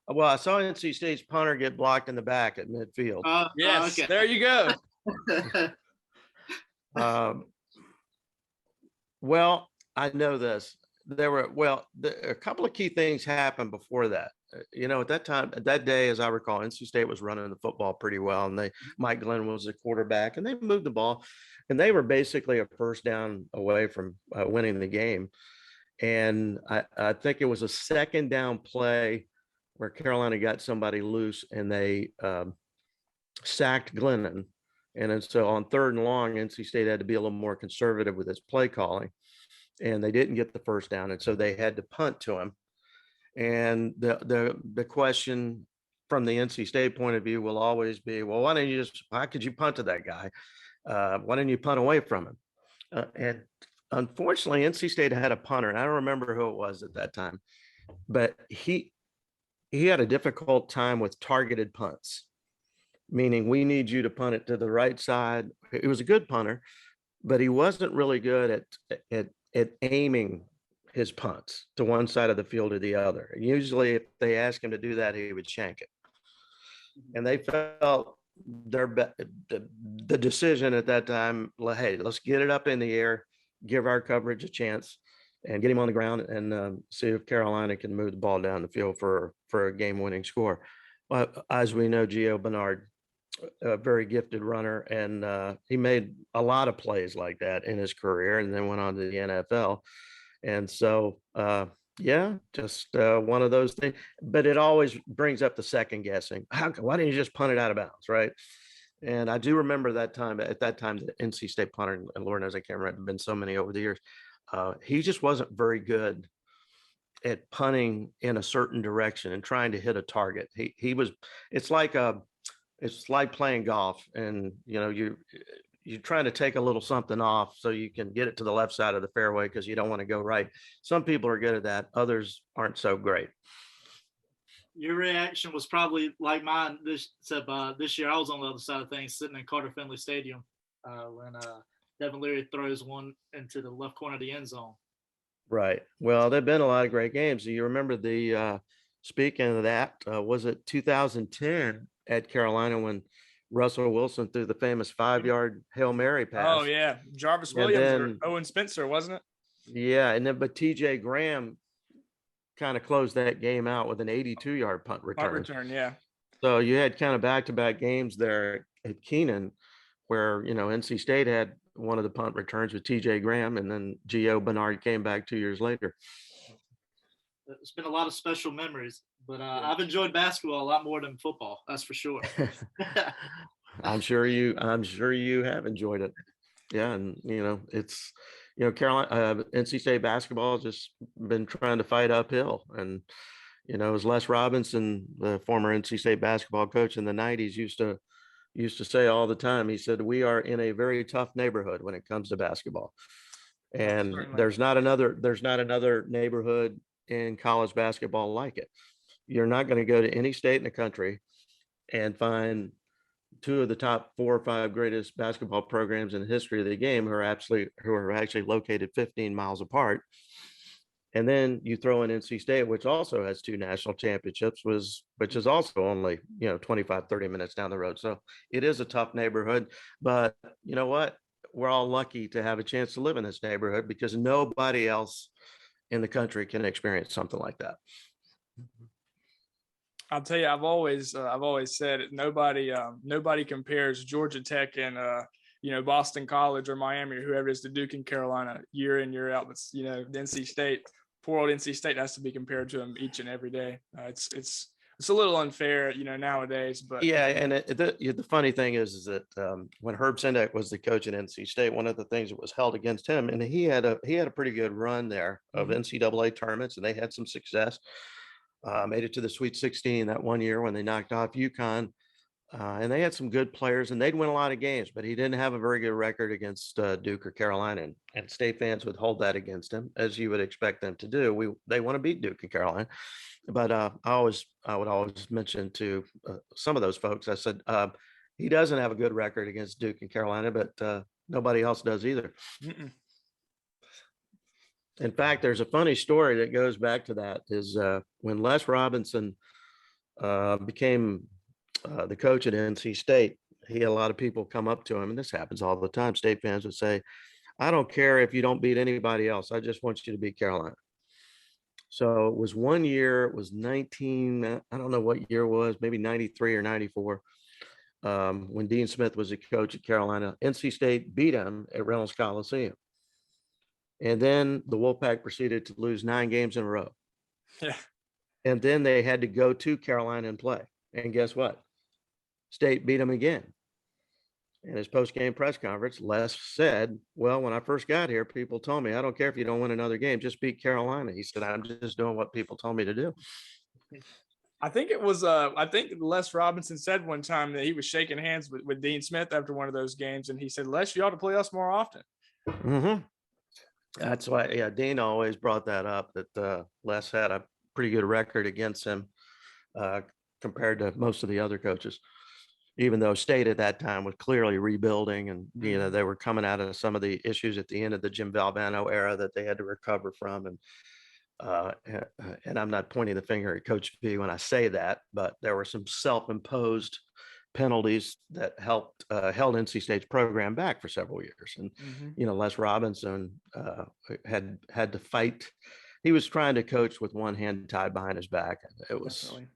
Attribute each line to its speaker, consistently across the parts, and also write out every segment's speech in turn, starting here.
Speaker 1: Well, I saw NC State's punter get blocked in the back at midfield.
Speaker 2: Yes,
Speaker 3: Okay.
Speaker 2: there you go.
Speaker 1: Well, I know this. A couple of key things happened before that. At that time, that day, as I recall, NC State was running the football pretty well, and Mike Glenn was the quarterback, and they moved the ball, and they were basically a first down away from winning the game. And I think it was a second down play where Carolina got somebody loose, and they sacked Glennon. And then so on 3rd and long, NC State had to be a little more conservative with its play calling, and they didn't get the first down, and so they had to punt to him. And the question from the NC State point of view will always be, well, why could you punt to that guy? Why didn't you punt away from him? And unfortunately, NC State had a punter, and I don't remember who it was at that time, but he had a difficult time with targeted punts, meaning we need you to punt it to the right side. He was a good punter, but he wasn't really good at aiming his punts to one side of the field or the other. And usually if they asked him to do that, he would shank it. And they felt the decision at that time, hey, let's get it up in the air, give our coverage a chance, and get him on the ground and see if Carolina can move the ball down the field for a game-winning score. As we know, Gio Bernard, a very gifted runner, and he made a lot of plays like that in his career, and then went on to the NFL. And so, just one of those things. But it always brings up the second guessing. Why didn't you just punt it out of bounds, right? And I do remember that time. At that time, the NC State punter, and Lord knows I can't remember, been so many over the years. He just wasn't very good at punting in a certain direction and trying to hit a target. He was. It's like playing golf, and you're trying to take a little something off so you can get it to the left side of the fairway because you don't want to go right. Some people are good at that. Others aren't so great.
Speaker 3: Your reaction was probably like mine. This year I was on the other side of things, sitting in Carter Finley Stadium when Devin Leary throws one into the left corner of the end zone.
Speaker 1: Right. Well, there've been a lot of great games. You remember speaking of that, was it 2010 at Carolina when Russell Wilson threw the famous 5-yard Hail Mary pass?
Speaker 2: Oh yeah, Jarvis Williams or Owen Spencer, wasn't it?
Speaker 1: Yeah, but TJ Graham kind of closed that game out with an 82-yard punt return.
Speaker 2: Yeah.
Speaker 1: So you had kind of back-to-back games there at Keenan where, NC State had one of the punt returns with TJ Graham, and then Gio Bernard came back 2 years later.
Speaker 3: It's been a lot of special memories, but I've enjoyed basketball a lot more than football. That's for sure.
Speaker 1: I'm sure you have enjoyed it. Yeah. And, it's, Carolina, NC State basketball has just been trying to fight uphill. And, as Les Robinson, the former NC State basketball coach in the 90s, used to say all the time, he said, we are in a very tough neighborhood when it comes to basketball. And there's not another neighborhood in college basketball like it. You're not going to go to any state in the country and find two of the top 4 or 5 greatest basketball programs in the history of the game who are actually located 15 miles apart. And then you throw in NC State, which also has 2 national championships, which is also only, 25, 30 minutes down the road. So it is a tough neighborhood, but you know what? We're all lucky to have a chance to live in this neighborhood because nobody else in the country can experience something like that.
Speaker 2: I'll tell you, I've always said it, nobody compares Georgia Tech and Boston College or Miami or whoever it is to Duke and Carolina year in, year out. But the NC State, poor old NC State has to be compared to them each and every day. It's a little unfair, nowadays. But
Speaker 1: yeah, and the funny thing is that when Herb Sendek was the coach at NC State, one of the things that was held against him, and he had a pretty good run there of NCAA tournaments, and they had some success. Made it to the Sweet 16 that one year when they knocked off UConn, and they had some good players, and they'd win a lot of games. But he didn't have a very good record against Duke or Carolina, and State fans would hold that against him, as you would expect them to do. They want to beat Duke and Carolina. But I would always mention to some of those folks, I said, he doesn't have a good record against Duke and Carolina, but nobody else does either. Mm-mm. In fact, there's a funny story that goes back to that is when Les Robinson became the coach at NC State, he had a lot of people come up to him, and this happens all the time. State fans would say, I don't care if you don't beat anybody else. I just want you to beat Carolina. So it was one year, it was 19, I don't know what year it was, maybe 93 or 94. When Dean Smith was a coach at Carolina, NC State beat him at Reynolds Coliseum. And then the Wolfpack proceeded to lose 9 games in a row.
Speaker 2: Yeah.
Speaker 1: And then they had to go to Carolina and play. And guess what? State beat them again. In his post-game press conference, Les said, well, when I first got here, people told me, I don't care if you don't win another game, just beat Carolina. He said, I'm just doing what people told me to do.
Speaker 2: I think it was, I think Les Robinson said one time that he was shaking hands with Dean Smith after one of those games. And he said, Les, you ought to play us more often.
Speaker 1: Mm-hmm. That's why, yeah, Dean always brought that up, that Les had a pretty good record against him compared to most of the other coaches, even though State at that time was clearly rebuilding, and you know, they were coming out of some of the issues at the end of the Jim Valvano era that they had to recover from. And I'm not pointing the finger at Coach V when I say that, but there were some self-imposed penalties that helped held NC State's program back for several years. And you know, Les Robinson had to fight. He was trying to coach with one hand tied behind his back. It was Definitely.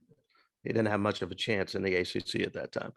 Speaker 1: He didn't have much of a chance in the ACC at that time.